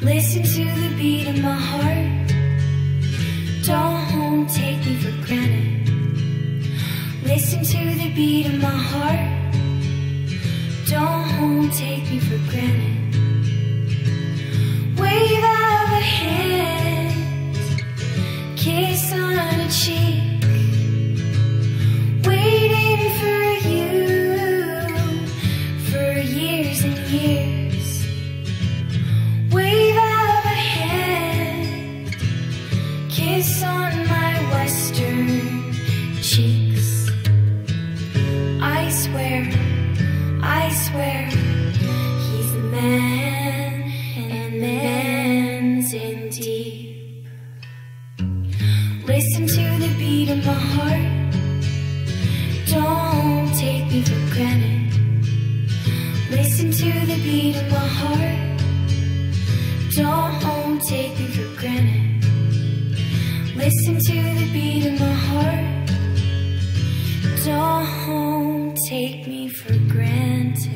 Listen to the beat of my heart. Don't take me for granted. Listen to the beat of my heart. Don't take me for granted. Wave out a hand, kiss on a cheek, waiting for you for years and years. Wave out a hand, kiss on my western cheeks. I swear, he's the man, and man's in deep. Listen to the beat of my heart. Don't take me for granted. Listen to the beat of my heart. Don't take me for granted. Listen to the beat of my heart. Don't take me for granted.